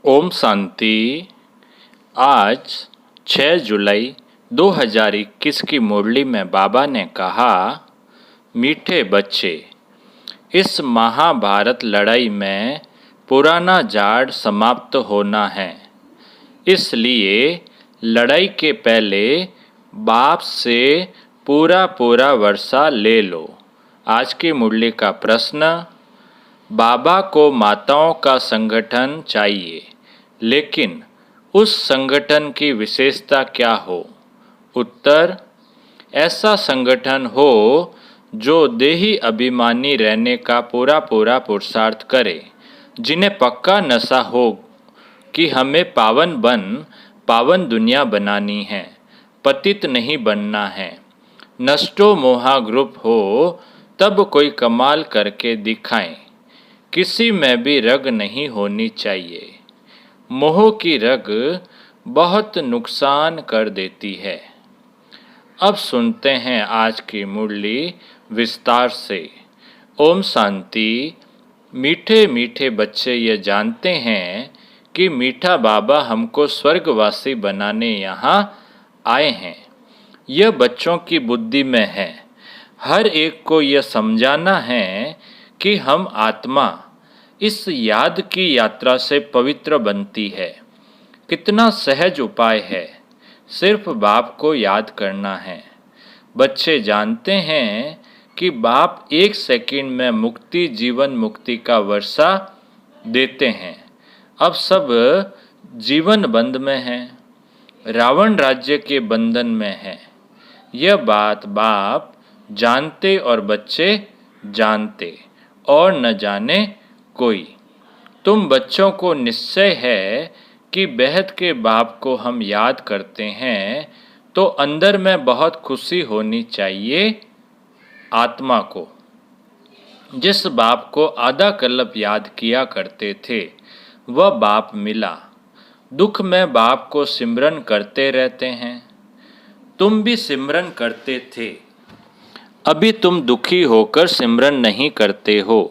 ओम शांति। आज 6 जुलाई 2021 की मुरली में बाबा ने कहा, मीठे बच्चे, इस महाभारत लड़ाई में पुराना जाड़ समाप्त होना है। इसलिए लड़ाई के पहले बाप से पूरा वर्षा ले लो। आज की मुरली का प्रश्न, बाबा को माताओं का संगठन चाहिए, लेकिन उस संगठन की विशेषता क्या हो? उत्तर, ऐसा संगठन हो जो देही अभिमानी रहने का पूरा पुरुषार्थ करे, जिन्हें पक्का नशा हो कि हमें पावन दुनिया बनानी है, पतित नहीं बनना है। नष्टो मोहा ग्रुप हो तब कोई कमाल करके दिखाएं। किसी में भी रग नहीं होनी चाहिए। मोह की रग बहुत नुकसान कर देती है। अब सुनते हैं आज की मुरली विस्तार से। ओम शांति। मीठे मीठे बच्चे ये जानते हैं कि मीठा बाबा हमको स्वर्गवासी बनाने यहाँ आए हैं। यह बच्चों की बुद्धि में है। हर एक को यह समझाना है कि हम आत्मा इस याद की यात्रा से पवित्र बनती है। कितना सहज उपाय है, सिर्फ बाप को याद करना है। बच्चे जानते हैं कि बाप 1 सेकंड में मुक्ति, जीवन मुक्ति का वर्षा देते हैं। अब सब जीवन बंध में हैं, रावण राज्य के बंधन में है। यह बात बाप जानते और बच्चे जानते, और न जाने कोई। तुम बच्चों को निश्चय है कि बेहद के बाप को हम याद करते हैं तो अंदर में बहुत खुशी होनी चाहिए। आत्मा को, जिस बाप को आधा कल्प याद किया करते थे, वह बाप मिला। दुख में बाप को सिमरन करते रहते हैं। तुम भी सिमरन करते थे, अभी तुम दुखी होकर सिमरन नहीं करते हो।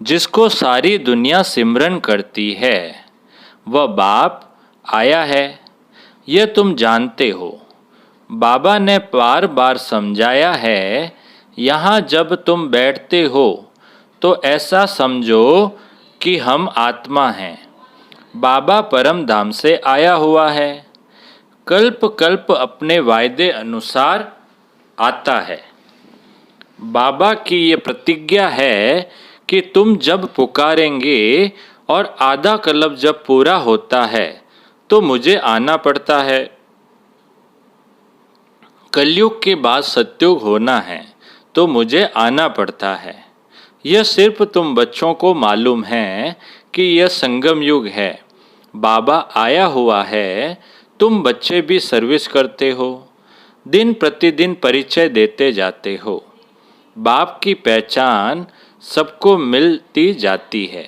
जिसको सारी दुनिया सिमरन करती है, वह बाप आया है, यह तुम जानते हो। बाबा ने बार बार समझाया है। यहाँ जब तुम बैठते हो तो ऐसा समझो कि हम आत्मा हैं। बाबा परम धाम से आया हुआ है, कल्प कल्प अपने वायदे अनुसार आता है। बाबा की ये प्रतिज्ञा है कि तुम जब पुकारेंगे और आधा कल्प जब पूरा होता है तो मुझे आना पड़ता है। कलयुग के बाद सतयुग होना है तो मुझे आना पड़ता है। यह सिर्फ तुम बच्चों को मालूम है कि यह संगम युग है। बाबा आया हुआ है, तुम बच्चे भी सर्विस करते हो, दिन प्रतिदिन परिचय देते जाते हो। बाप की पहचान सबको मिलती जाती है।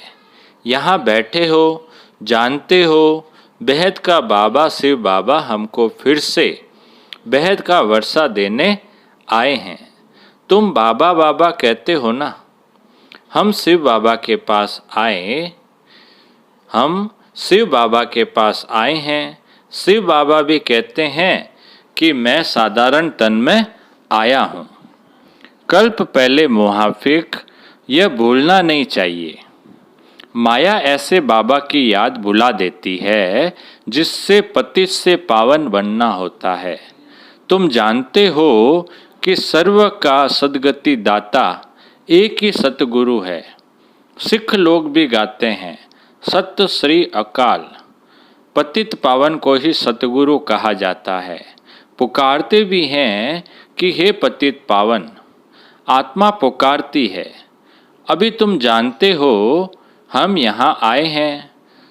यहाँ बैठे हो, जानते हो, बेहद का बाबा शिव बाबा हमको फिर से बेहद का वर्षा देने आए हैं। तुम बाबा बाबा कहते हो ना। हम शिव बाबा के पास आए हैं। शिव बाबा भी कहते हैं कि मैं साधारण तन में आया हूँ। कल्प पहले मुनाफिक, यह भूलना नहीं चाहिए। माया ऐसे बाबा की याद भुला देती है जिससे पतित से पावन बनना होता है। तुम जानते हो कि सर्व का सद्गति दाता एक ही सतगुरु है। सिख लोग भी गाते हैं, सत श्री अकाल। पतित पावन को ही सतगुरु कहा जाता है। पुकारते भी हैं कि हे पतित पावन। आत्मा पुकारती है। अभी तुम जानते हो हम यहाँ आए हैं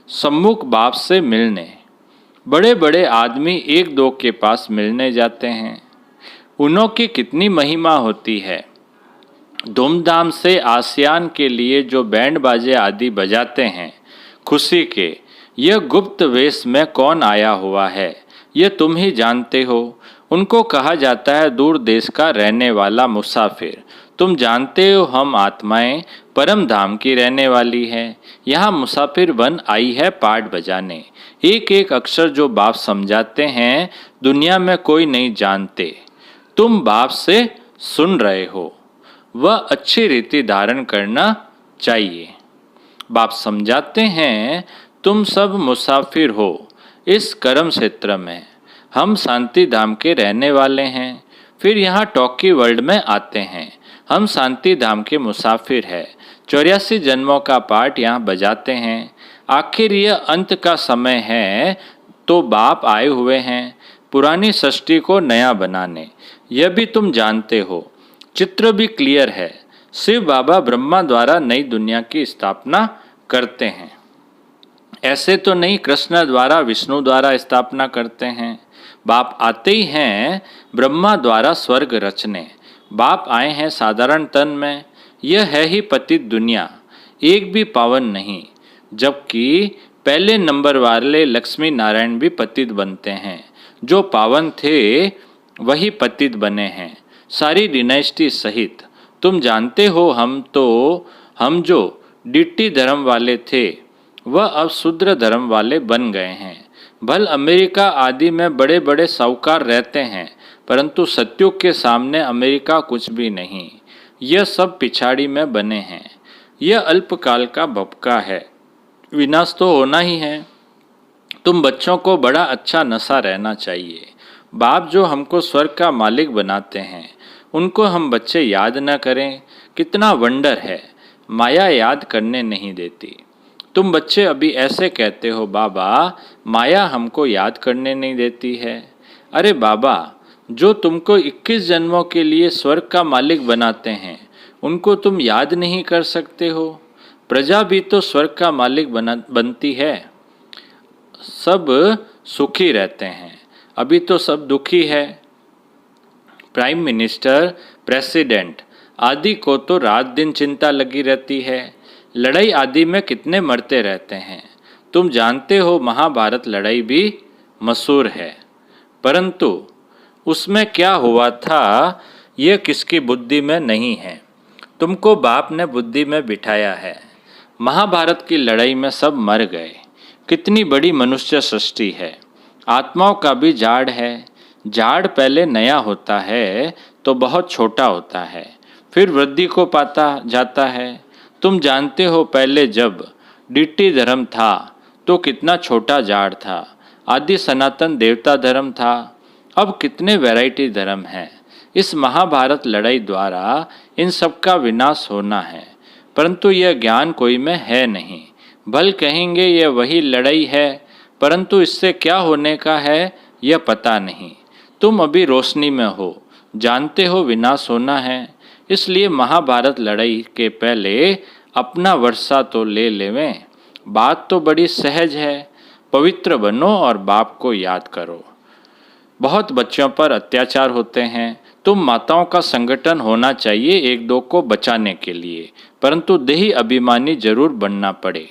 सम्मुख बाप से मिलने। बड़े बड़े आदमी एक दो के पास मिलने जाते हैं, उन्हों की कितनी महिमा होती है। धूमधाम से आसियान के लिए जो बैंड बाजे आदि बजाते हैं खुशी के, यह गुप्त वेश में कौन आया हुआ है, यह तुम ही जानते हो। उनको कहा जाता है दूर देश का रहने वाला मुसाफिर। तुम जानते हो हम आत्माएं परम धाम की रहने वाली है। यहाँ मुसाफिर बन आई है पाठ बजाने। एक एक अक्षर जो बाप समझाते हैं दुनिया में कोई नहीं जानते। तुम बाप से सुन रहे हो, वह अच्छी रीति धारण करना चाहिए। बाप समझाते हैं तुम सब मुसाफिर हो इस कर्म क्षेत्र में, हम शांति धाम के रहने वाले हैं। फिर यहाँ टॉकी वर्ल्ड में आते हैं, हम शांति धाम के मुसाफिर हैं। 84 जन्मों का पाठ यहाँ बजाते हैं। आखिर यह अंत का समय है तो बाप आए हुए हैं पुरानी सृष्टि को नया बनाने। यह भी तुम जानते हो, चित्र भी क्लियर है। शिव बाबा ब्रह्मा द्वारा नई दुनिया की स्थापना करते हैं, ऐसे तो नहीं कृष्ण द्वारा विष्णु द्वारा स्थापना करते हैं। बाप आते ही हैं ब्रह्मा द्वारा स्वर्ग रचने। बाप आए हैं साधारण तन में। यह है ही पतित दुनिया, एक भी पावन नहीं। जबकि पहले नंबर वाले लक्ष्मी नारायण भी पतित बनते हैं। जो पावन थे वही पतित बने हैं, सारी डिनाइस्टी सहित। तुम जानते हो हम जो डिट्टी धर्म वाले थे वह अब शूद्र धर्म वाले बन गए हैं। भल अमेरिका आदि में बड़े बड़े साहूकार रहते हैं, परंतु सत्युग के सामने अमेरिका कुछ भी नहीं। यह सब पिछाड़ी में बने हैं। यह अल्पकाल का भपका है, विनाश तो होना ही है। तुम बच्चों को बड़ा अच्छा नशा रहना चाहिए। बाप जो हमको स्वर्ग का मालिक बनाते हैं उनको हम बच्चे याद न करें, कितना वंडर है। माया याद करने नहीं देती। तुम बच्चे अभी ऐसे कहते हो बाबा माया हमको याद करने नहीं देती है। अरे बाबा, जो तुमको 21 जन्मों के लिए स्वर्ग का मालिक बनाते हैं उनको तुम याद नहीं कर सकते हो। प्रजा भी तो स्वर्ग का मालिक बनती है। सब सुखी रहते हैं, अभी तो सब दुखी है। प्राइम मिनिस्टर, प्रेसिडेंट आदि को तो रात दिन चिंता लगी रहती है। लड़ाई आदि में कितने मरते रहते हैं। तुम जानते हो महाभारत लड़ाई भी मशहूर है, परंतु उसमें क्या हुआ था यह किसकी बुद्धि में नहीं है। तुमको बाप ने बुद्धि में बिठाया है। महाभारत की लड़ाई में सब मर गए। कितनी बड़ी मनुष्य सृष्टि है। आत्माओं का भी झाड़ है। झाड़ पहले नया होता है तो बहुत छोटा होता है, फिर वृद्धि को पाता जाता है। तुम जानते हो पहले जब डिट्टी धर्म था तो कितना छोटा झाड़ था। आदि सनातन देवता धर्म था, अब कितने वैरायटी धर्म हैं। इस महाभारत लड़ाई द्वारा इन सब का विनाश होना है, परंतु यह ज्ञान कोई में है नहीं। भल कहेंगे यह वही लड़ाई है, परंतु इससे क्या होने का है यह पता नहीं। तुम अभी रोशनी में हो, जानते हो विनाश होना है, इसलिए महाभारत लड़ाई के पहले अपना वर्षा तो ले लेवें। बात तो बड़ी सहज है, पवित्र बनो और बाप को याद करो। बहुत बच्चों पर अत्याचार होते हैं। तुम माताओं का संगठन होना चाहिए एक दो को बचाने के लिए, परंतु देही अभिमानी जरूर बनना पड़े।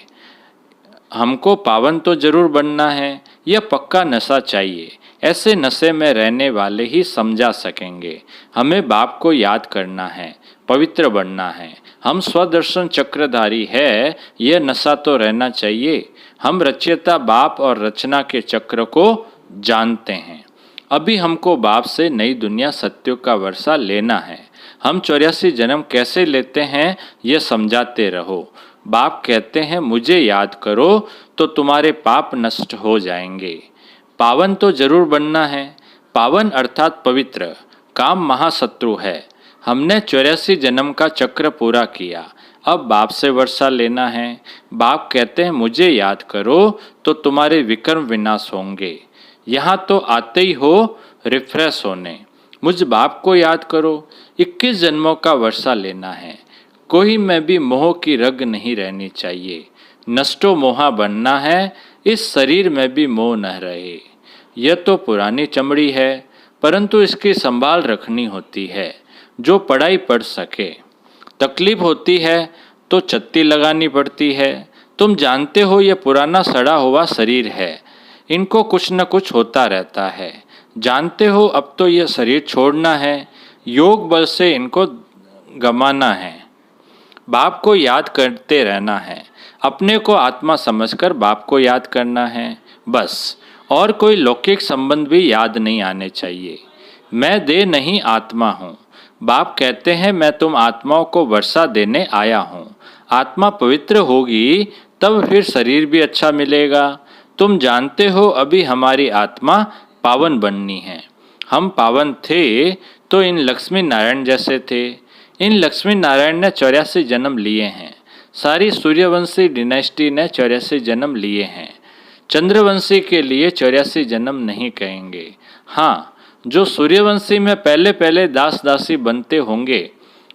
हमको पावन तो जरूर बनना है, यह पक्का नशा चाहिए। ऐसे नशे में रहने वाले ही समझा सकेंगे। हमें बाप को याद करना है, पवित्र बनना है। हम स्वदर्शन चक्रधारी है, यह नशा तो रहना चाहिए। हम रचयिता बाप और रचना के चक्र को जानते हैं। अभी हमको बाप से नई दुनिया सत्यों का वर्षा लेना है। हम 84 जन्म कैसे लेते हैं यह समझाते रहो। बाप कहते हैं मुझे याद करो तो तुम्हारे पाप नष्ट हो जाएंगे। पावन तो जरूर बनना है। पावन अर्थात पवित्र। काम महाशत्रु है। हमने 84 जन्म का चक्र पूरा किया, अब बाप से वर्षा लेना है। बाप कहते हैं मुझे याद करो तो तुम्हारे विक्रम विनाश होंगे। यहाँ तो आते ही हो रिफ्रेश होने। मुझ बाप को याद करो। 21 जन्मों का वर्षा लेना है। कोई में भी मोह की रग नहीं रहनी चाहिए। नष्टो मोहा बनना है, इस शरीर में भी मोह न रहे। यह तो पुरानी चमड़ी है, परंतु इसकी संभाल रखनी होती है। जो पढ़ाई पढ़ सके। तकलीफ होती है तो चत्ती लगानी पड़ती है। तुम जानते हो यह पुराना सड़ा हुआ शरीर है, इनको कुछ न कुछ होता रहता है। जानते हो अब तो यह शरीर छोड़ना है। योग बल से इनको गमाना है। बाप को याद करते रहना है। अपने को आत्मा समझकर बाप को याद करना है, बस। और कोई लौकिक संबंध भी याद नहीं आने चाहिए। मैं देह नहीं आत्मा हूँ। बाप कहते हैं मैं तुम आत्माओं को वर्षा देने आया हूँ। आत्मा पवित्र होगी तब फिर शरीर भी अच्छा मिलेगा। तुम जानते हो अभी हमारी आत्मा पावन बननी है। हम पावन थे तो इन लक्ष्मी नारायण जैसे थे। इन लक्ष्मी नारायण ने 84 जन्म लिए हैं। सारी सूर्यवंशी डिनेस्टी ने 84 जन्म लिए हैं। चंद्रवंशी के लिए 84 जन्म नहीं कहेंगे। हाँ, जो सूर्यवंशी में पहले पहले दास दासी बनते होंगे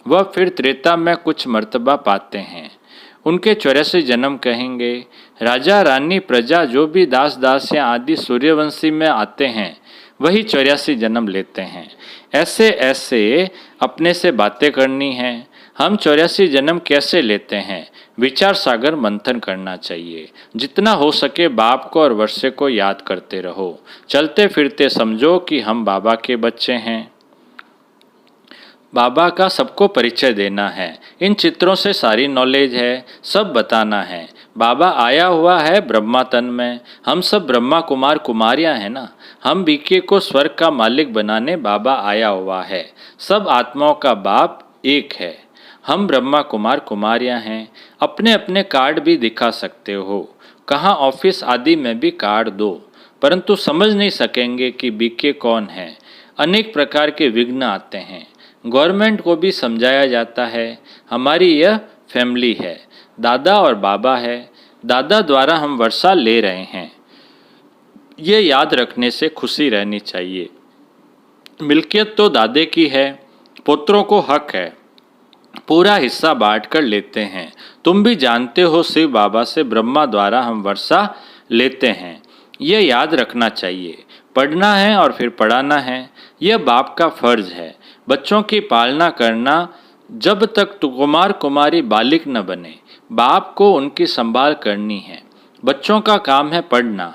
वह फिर त्रेता में कुछ मर्तबा पाते हैं, उनके 84 जन्म कहेंगे। राजा रानी प्रजा जो भी दास दासियाँ आदि सूर्यवंशी में आते हैं वही 84 जन्म लेते हैं। ऐसे ऐसे अपने से बातें करनी हैं। हम 84 जन्म कैसे लेते हैं, विचार सागर मंथन करना चाहिए। जितना हो सके बाप को और वर्षे को याद करते रहो। चलते फिरते समझो कि हम बाबा के बच्चे हैं। बाबा का सबको परिचय देना है। इन चित्रों से सारी नॉलेज है, सब बताना है। बाबा आया हुआ है ब्रह्मा तन में। हम सब ब्रह्मा कुमार कुमारियां हैं ना। हम बीके को स्वर्ग का मालिक बनाने बाबा आया हुआ है। सब आत्माओं का बाप एक है। हम ब्रह्मा कुमार कुमारियां हैं। अपने अपने कार्ड भी दिखा सकते हो। कहाँ ऑफिस आदि में भी कार्ड दो, परंतु समझ नहीं सकेंगे कि बीके कौन है। अनेक प्रकार के विघ्न आते हैं। गवर्नमेंट को भी समझाया जाता है। हमारी यह फैमिली है, दादा और बाबा है। दादा द्वारा हम वर्षा ले रहे हैं, ये याद रखने से खुशी रहनी चाहिए। मिल्कियत तो दादे की है, पुत्रों को हक है, पूरा हिस्सा बांट कर लेते हैं। तुम भी जानते हो शिव बाबा से ब्रह्मा द्वारा हम वर्षा लेते हैं, ये याद रखना चाहिए। पढ़ना है और फिर पढ़ाना है, यह बाप का फर्ज है। बच्चों की पालना करना जब तक कुमार कुमारी बालिक न बने। बाप को उनकी संभाल करनी है। बच्चों का काम है पढ़ना।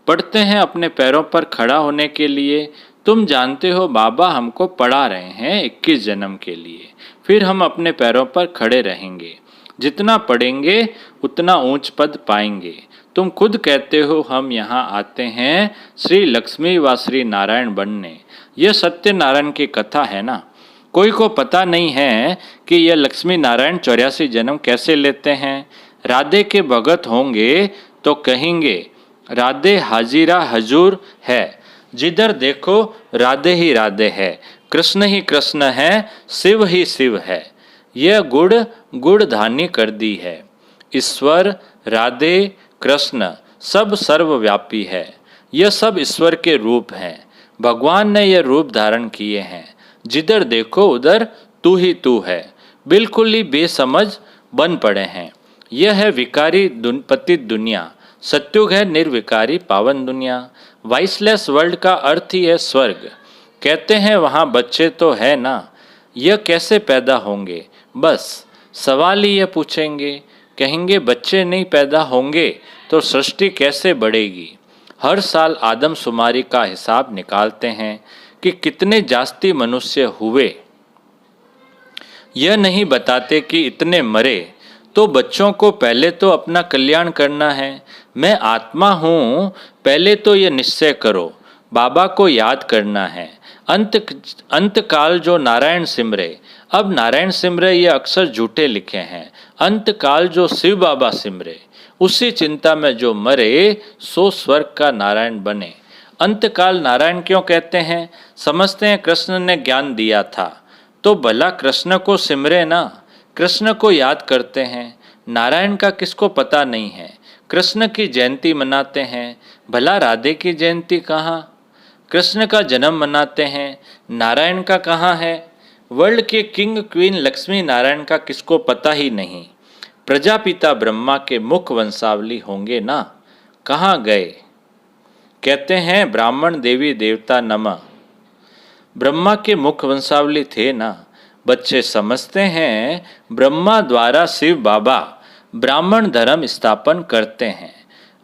पढ़ते हैं अपने पैरों पर खड़ा होने के लिए। तुम जानते हो बाबा हमको पढ़ा रहे हैं 21 जन्म के लिए, फिर हम अपने पैरों पर खड़े रहेंगे। जितना पढ़ेंगे उतना ऊंच पद पाएंगे। तुम खुद कहते हो हम यहाँ आते हैं श्री लक्ष्मी व श्री नारायण बनने। यह सत्यनारायण की कथा है ना। कोई को पता नहीं है कि यह लक्ष्मी नारायण 84 जन्म कैसे लेते हैं। राधे के भगत होंगे तो कहेंगे राधे हाजिरा हजूर है। जिधर देखो राधे ही राधे है, कृष्ण ही कृष्ण है, शिव ही शिव है। यह गुड़ धानी कर दी है। ईश्वर राधे कृष्ण सब सर्वव्यापी है। यह सब ईश्वर के रूप हैं। भगवान ने यह रूप धारण किए हैं। जिधर देखो उधर तू ही तू है। बिल्कुल ही बेसमझ बन पड़े हैं। यह है विकारी पतित दुनिया। सत्युग है निर्विकारी पावन दुनिया। वाइसलेस वर्ल्ड का अर्थ ही है स्वर्ग। कहते हैं वहाँ बच्चे तो है ना, यह कैसे पैदा होंगे। बस सवाल ही यह पूछेंगे, कहेंगे बच्चे नहीं पैदा होंगे तो सृष्टि कैसे बढ़ेगी। हर साल आदमशुमारी का हिसाब निकालते हैं कि कितने जास्ती मनुष्य हुए। यह नहीं बताते कि इतने मरे। तो बच्चों को पहले तो अपना कल्याण करना है। मैं आत्मा हूँ, पहले तो यह निश्चय करो। बाबा को याद करना है। अंत काल जो नारायण सिमरे। अब नारायण सिमरे ये अक्सर झूठे लिखे हैं। अंत काल जो शिव बाबा सिमरे। उसी चिंता में जो मरे सो स्वर्ग का नारायण बने। अंतकाल नारायण क्यों कहते हैं? समझते हैं कृष्ण ने ज्ञान दिया था तो भला कृष्ण को सिमरे ना। कृष्ण को याद करते हैं, नारायण का किसको पता नहीं है। कृष्ण की जयंती मनाते हैं, भला राधे की जयंती कहाँ। कृष्ण का जन्म मनाते हैं, नारायण का कहाँ है। वर्ल्ड के किंग क्वीन लक्ष्मी नारायण का किसको पता ही नहीं। प्रजापिता ब्रह्मा के मुख वंशावली होंगे ना, कहाँ गए। कहते हैं ब्राह्मण देवी देवता नमः। ब्रह्मा के मुख वंशावली थे ना। बच्चे समझते हैं ब्रह्मा द्वारा शिव बाबा ब्राह्मण धर्म स्थापन करते हैं।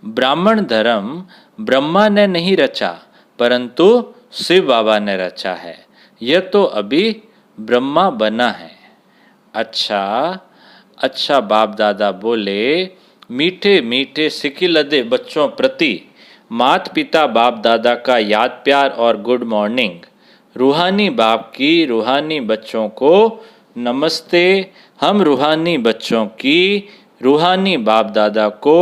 ब्राह्मण धर्म ब्रह्मा ने नहीं रचा परंतु शिव बाबा ने रचा है। यह तो अभी ब्रह्मा बना है। अच्छा अच्छा बाप दादा बोले, मीठे मीठे सिकिलदे बच्चों प्रति माता पिता बाप दादा का याद प्यार और गुड मॉर्निंग। रूहानी बाप की रूहानी बच्चों को नमस्ते। हम रूहानी बच्चों की रूहानी बाप दादा को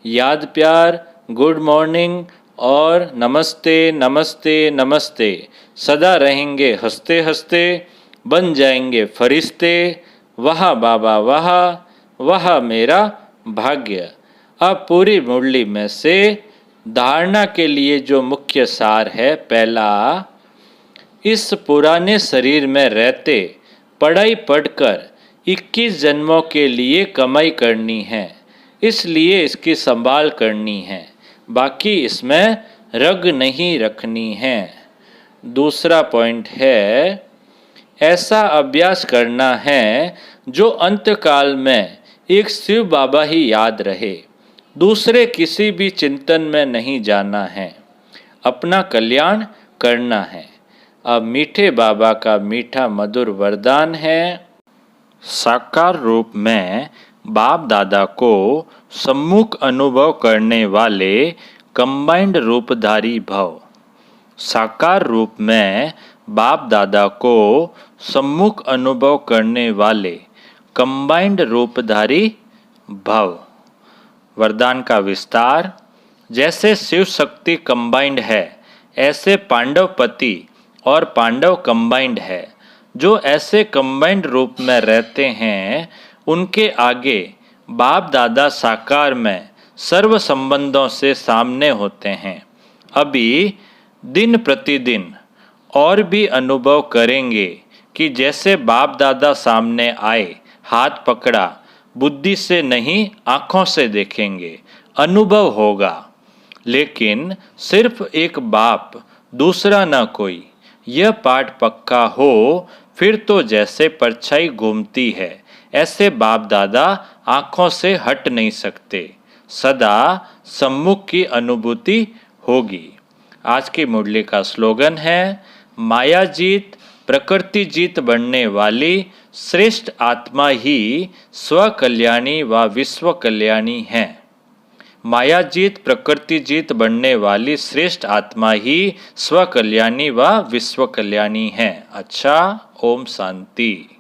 याद प्यार, गुड मॉर्निंग और नमस्ते नमस्ते नमस्ते। सदा रहेंगे हंसते हंसते, बन जाएंगे फरिश्ते। वाह बाबा वाह, वाह मेरा भाग्य। अब पूरी मुरली में से धारणा के लिए जो मुख्य सार है, पहला, इस पुराने शरीर में रहते पढ़ाई पढ़कर 21 जन्मों के लिए कमाई करनी है, इसलिए इसकी संभाल करनी है, बाकी इसमें रग नहीं रखनी है। दूसरा पॉइंट है, ऐसा अभ्यास करना है जो अंतकाल में एक शिव बाबा ही याद रहे, दूसरे किसी भी चिंतन में नहीं जाना है, अपना कल्याण करना है। अब मीठे बाबा का मीठा मधुर वरदान है, साकार रूप में बाप दादा को सम्मुख अनुभव करने वाले कंबाइंड रूपधारी भव। साकार रूप में बाप दादा को सम्मुख अनुभव करने वाले कंबाइंड रूपधारी भव। वरदान का विस्तार, जैसे शिव शक्ति कंबाइंड है, ऐसे पांडव पति और पांडव कंबाइंड है। जो ऐसे कंबाइंड रूप में रहते हैं, उनके आगे बाप दादा साकार में सर्व संबंधों से सामने होते हैं। अभी दिन प्रतिदिन और भी अनुभव करेंगे कि जैसे बाप दादा सामने आए, हाथ पकड़ा, बुद्धि से नहीं आँखों से देखेंगे, अनुभव होगा। लेकिन सिर्फ एक बाप, दूसरा न कोई, यह पाठ पक्का हो, फिर तो जैसे परछाई घूमती है, ऐसे बाप दादा आँखों से हट नहीं सकते, सदा सम्मुख की अनुभूति होगी। आज की मुरली का स्लोगन है, माया जीत प्रकृति जीत बनने वाली श्रेष्ठ आत्मा ही स्व कल्याणी व विश्व कल्याणी है। माया जीत प्रकृति जीत बनने वाली श्रेष्ठ आत्मा ही स्व कल्याणी व विश्व कल्याणी है। अच्छा, ओम शांति।